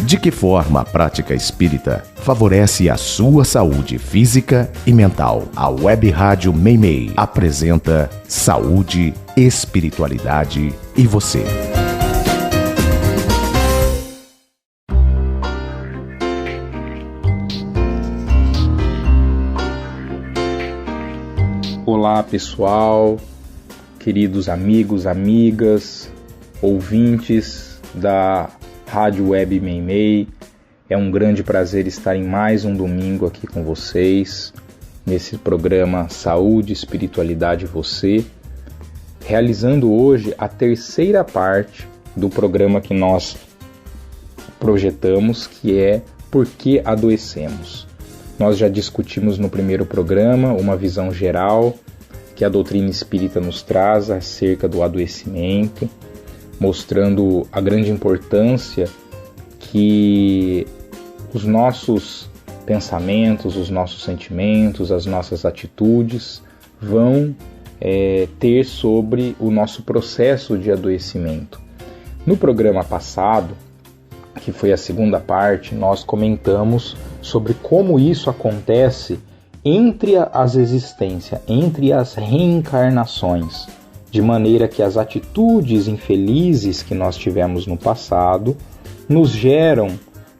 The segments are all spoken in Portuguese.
De que forma a prática espírita favorece a sua saúde física e mental? A Web Rádio Meimei apresenta Saúde, Espiritualidade e Você. Olá pessoal, queridos amigos, amigas, ouvintes da Rádio Web Meimei. É um grande prazer estar em mais um domingo aqui com vocês, nesse programa Saúde, Espiritualidade e Você, realizando hoje a terceira parte do programa que nós projetamos, que é Por que Adoecemos? Nós já discutimos no primeiro programa uma visão geral que a doutrina espírita nos traz acerca do adoecimento, mostrando a grande importância que os nossos pensamentos, os nossos sentimentos, as nossas atitudes vão ter sobre o nosso processo de adoecimento. No programa passado, que foi a segunda parte, nós comentamos sobre como isso acontece entre as existências, entre as reencarnações, de maneira que as atitudes infelizes que nós tivemos no passado nos geram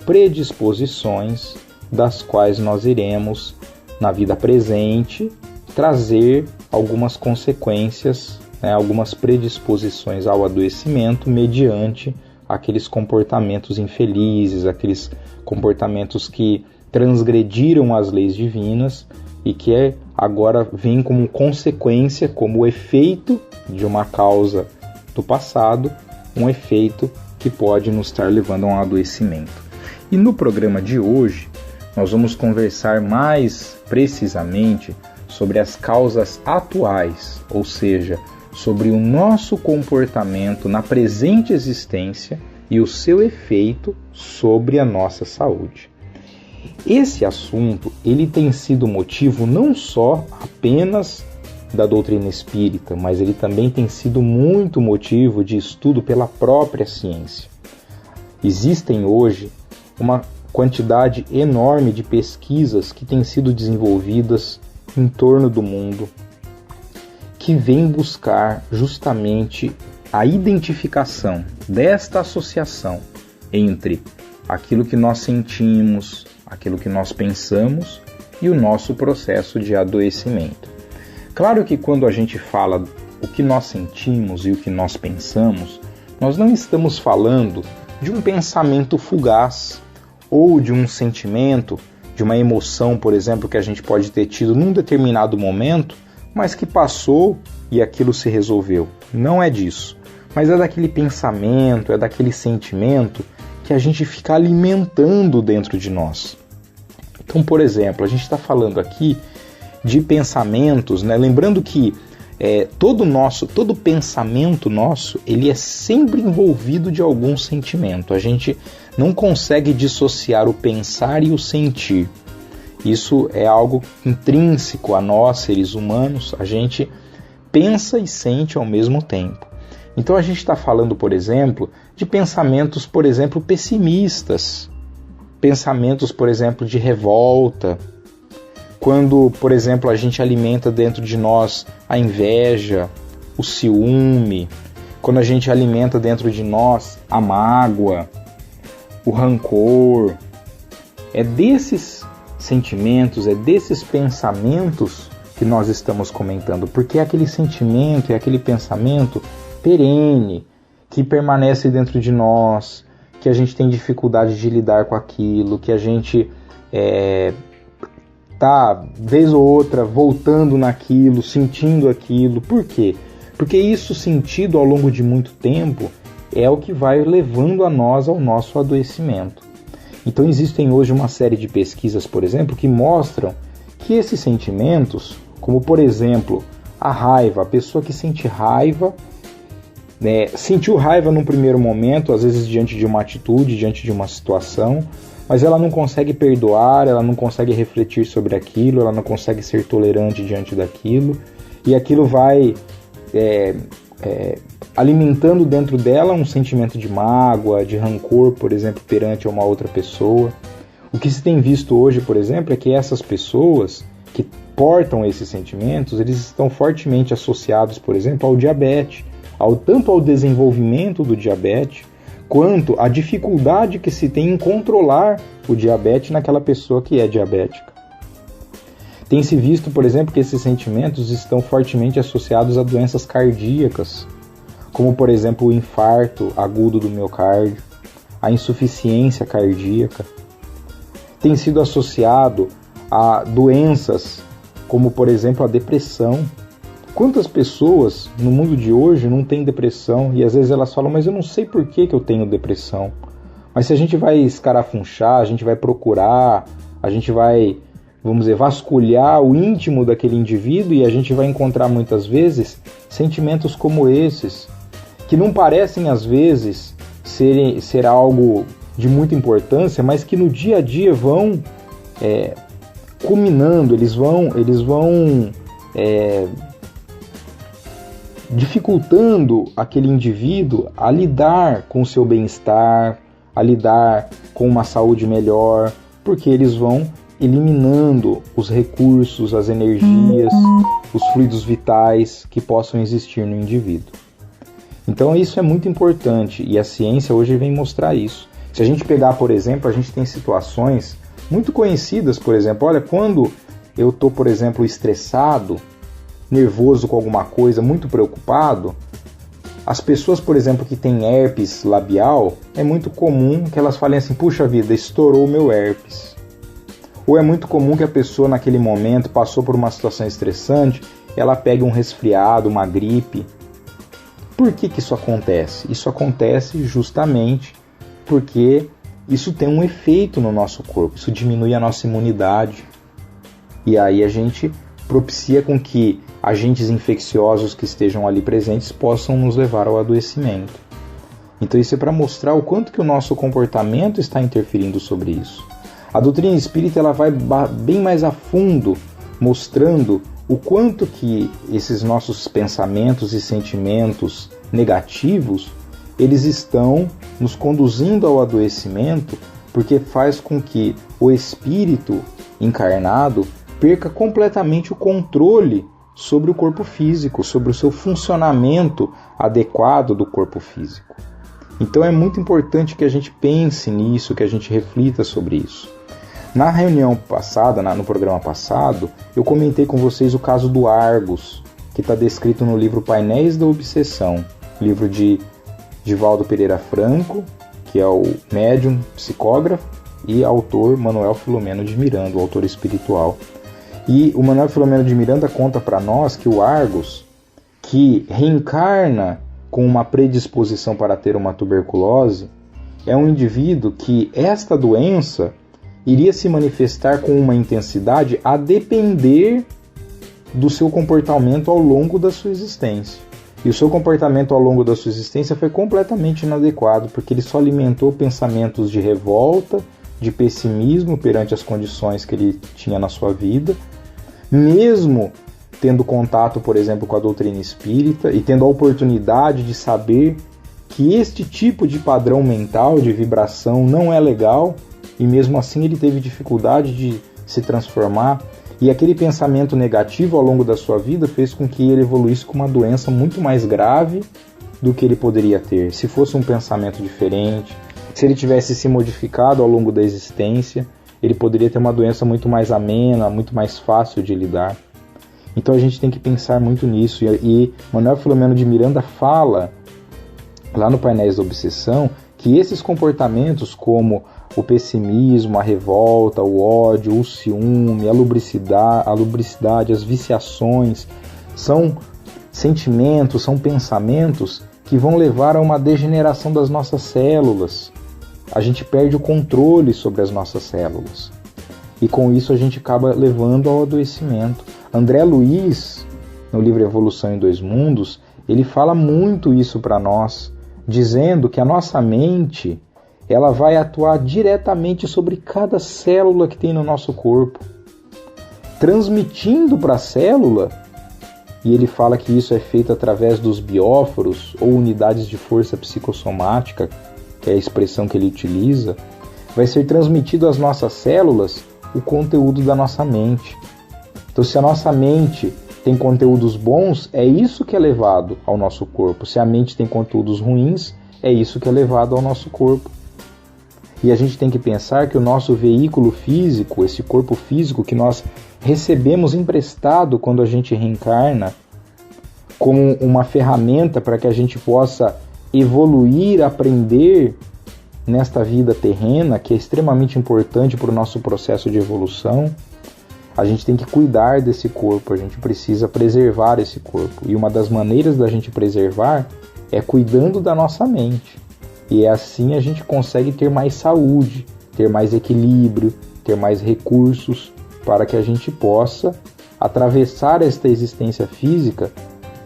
predisposições das quais nós iremos, na vida presente, trazer algumas consequências, algumas predisposições ao adoecimento mediante aqueles comportamentos infelizes, aqueles comportamentos que transgrediram as leis divinas e que agora vêm como consequência, como efeito de uma causa do passado, um efeito que pode nos estar levando a um adoecimento. E no programa de hoje, nós vamos conversar mais precisamente sobre as causas atuais, ou seja, sobre o nosso comportamento na presente existência e o seu efeito sobre a nossa saúde. Esse assunto, ele tem sido motivo não só apenas da doutrina espírita, mas ele também tem sido muito motivo de estudo pela própria ciência. Existem hoje uma quantidade enorme de pesquisas que têm sido desenvolvidas em torno do mundo, que vêm buscar justamente a identificação desta associação entre aquilo que nós sentimos, aquilo que nós pensamos e o nosso processo de adoecimento. Claro que quando a gente fala o que nós sentimos e o que nós pensamos, nós não estamos falando de um pensamento fugaz ou de um sentimento, de uma emoção, por exemplo, que a gente pode ter tido num determinado momento, mas que passou e aquilo se resolveu. Não é disso, mas é daquele pensamento, é daquele sentimento que a gente fica alimentando dentro de nós. Então, por exemplo, a gente está falando aqui de pensamentos, lembrando que todo pensamento nosso, ele é sempre envolvido de algum sentimento. A gente não consegue dissociar o pensar e o sentir. Isso é algo intrínseco a nós, seres humanos. A gente pensa e sente ao mesmo tempo. Então a gente está falando, por exemplo, de pensamentos, por exemplo, pessimistas. Pensamentos, por exemplo, de revolta. Quando, por exemplo, a gente alimenta dentro de nós a inveja, o ciúme. Quando a gente alimenta dentro de nós a mágoa, o rancor. É desses sentimentos, é desses pensamentos que nós estamos comentando, porque é aquele sentimento, é aquele pensamento perene, que permanece dentro de nós, que a gente tem dificuldade de lidar com aquilo, que a gente tá, vez ou outra, voltando naquilo, sentindo aquilo. Por quê? Porque isso sentido ao longo de muito tempo é o que vai levando a nós ao nosso adoecimento. Então existem hoje uma série de pesquisas, por exemplo, que mostram que esses sentimentos, como por exemplo a raiva, a pessoa que sente raiva, sentiu raiva num primeiro momento, às vezes diante de uma atitude, diante de uma situação, mas ela não consegue perdoar, ela não consegue refletir sobre aquilo, ela não consegue ser tolerante diante daquilo, e aquilo vai alimentando dentro dela um sentimento de mágoa, de rancor, por exemplo, perante uma outra pessoa. O que se tem visto hoje, por exemplo, é que essas pessoas que portam esses sentimentos, eles estão fortemente associados, por exemplo, ao diabetes, tanto ao desenvolvimento do diabetes, quanto à dificuldade que se tem em controlar o diabetes naquela pessoa que é diabética. Tem-se visto, por exemplo, que esses sentimentos estão fortemente associados a doenças cardíacas, como, por exemplo, o infarto agudo do miocárdio, a insuficiência cardíaca. Tem sido associado a doenças como, por exemplo, a depressão. Quantas pessoas no mundo de hoje não têm depressão e às vezes elas falam, mas eu não sei por que eu tenho depressão. Mas se a gente vai escarafunchar, a gente vai procurar, a gente vai, vamos dizer, vasculhar o íntimo daquele indivíduo e a gente vai encontrar muitas vezes como esses, que não parecem às vezes ser algo de muita importância, mas que no dia a dia vão culminando, eles vão dificultando aquele indivíduo a lidar com o seu bem-estar, a lidar com uma saúde melhor, porque eles vão eliminando os recursos, as energias, os fluidos vitais que possam existir no indivíduo. Então isso é muito importante e a ciência hoje vem mostrar isso. Se a gente pegar, por exemplo, a gente tem situações muito conhecidas, por exemplo, olha, quando eu estou, por exemplo, estressado, nervoso com alguma coisa, muito preocupado, as pessoas, por exemplo, que têm herpes labial, é muito comum que elas falem assim, puxa vida, estourou o meu herpes. Ou é muito comum que a pessoa naquele momento passou por uma situação estressante, ela pegue um resfriado, uma gripe. Por que isso acontece? Isso acontece justamente porque isso tem um efeito no nosso corpo, isso diminui a nossa imunidade. E aí a gente propicia com que agentes infecciosos que estejam ali presentes possam nos levar ao adoecimento. Então isso é para mostrar o quanto que o nosso comportamento está interferindo sobre isso. A doutrina espírita ela vai bem mais a fundo, mostrando o quanto que esses nossos pensamentos e sentimentos negativos, eles estão nos conduzindo ao adoecimento, porque faz com que o espírito encarnado perca completamente o controle sobre o corpo físico, sobre o seu funcionamento adequado do corpo físico. Então é muito importante que a gente pense nisso, que a gente reflita sobre isso. Na reunião passada, no programa passado, eu comentei com vocês o caso do Argos, que está descrito no livro Painéis da Obsessão, livro de Divaldo Pereira Franco, que é o médium psicógrafo, e autor Manuel Filomeno de Miranda, o autor espiritual. E o Manuel Filomeno de Miranda conta para nós que o Argos, que reencarna com uma predisposição para ter uma tuberculose, é um indivíduo que esta doença iria se manifestar com uma intensidade a depender do seu comportamento ao longo da sua existência. E o seu comportamento ao longo da sua existência foi completamente inadequado, porque ele só alimentou pensamentos de revolta, de pessimismo perante as condições que ele tinha na sua vida, mesmo tendo contato, por exemplo, com a doutrina espírita e tendo a oportunidade de saber que este tipo de padrão mental, de vibração, não é legal, e mesmo assim ele teve dificuldade de se transformar, e aquele pensamento negativo ao longo da sua vida fez com que ele evoluísse com uma doença muito mais grave do que ele poderia ter. Se fosse um pensamento diferente, se ele tivesse se modificado ao longo da existência, ele poderia ter uma doença muito mais amena, muito mais fácil de lidar. Então a gente tem que pensar muito nisso. E Manuel Filomeno de Miranda fala, lá no Painéis da Obsessão, que esses comportamentos como o pessimismo, a revolta, o ódio, o ciúme, a lubricidade, as viciações, são sentimentos, são pensamentos que vão levar a uma degeneração das nossas células. A gente perde o controle sobre as nossas células. E com isso a gente acaba levando ao adoecimento. André Luiz, no livro Evolução em Dois Mundos, ele fala muito isso para nós, dizendo que a nossa mente ela vai atuar diretamente sobre cada célula que tem no nosso corpo, transmitindo para a célula e ele fala que isso é feito através dos bióforos ou unidades de força psicossomática, que é a expressão que ele utiliza, vai ser transmitido às nossas células o conteúdo da nossa mente. Então, se a nossa mente tem conteúdos bons, é isso que é levado ao nosso corpo. Se a mente tem conteúdos ruins, é isso que é levado ao nosso corpo. E a gente tem que pensar que o nosso veículo físico, esse corpo físico que nós recebemos emprestado quando a gente reencarna, como uma ferramenta para que a gente possa evoluir, aprender nesta vida terrena, que é extremamente importante para o nosso processo de evolução, a gente tem que cuidar desse corpo, a gente precisa preservar esse corpo. E uma das maneiras da gente preservar é cuidando da nossa mente. E é assim a gente consegue ter mais saúde, ter mais equilíbrio, ter mais recursos para que a gente possa atravessar esta existência física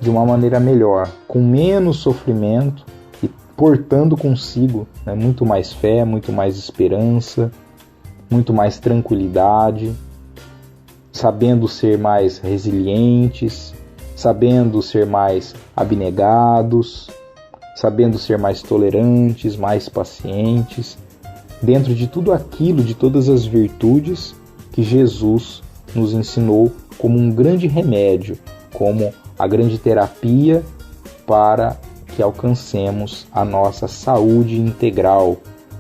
de uma maneira melhor, com menos sofrimento e portando consigo, né, muito mais fé, muito mais esperança, muito mais tranquilidade, sabendo ser mais resilientes, sabendo ser mais abnegados, sabendo ser mais tolerantes, mais pacientes, dentro de tudo aquilo, de todas as virtudes que Jesus nos ensinou como um grande remédio, como a grande terapia para que alcancemos a nossa saúde integral,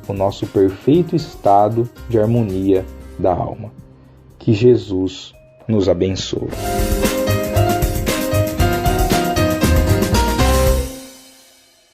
o nosso perfeito estado de harmonia da alma. Que Jesus nos abençoe.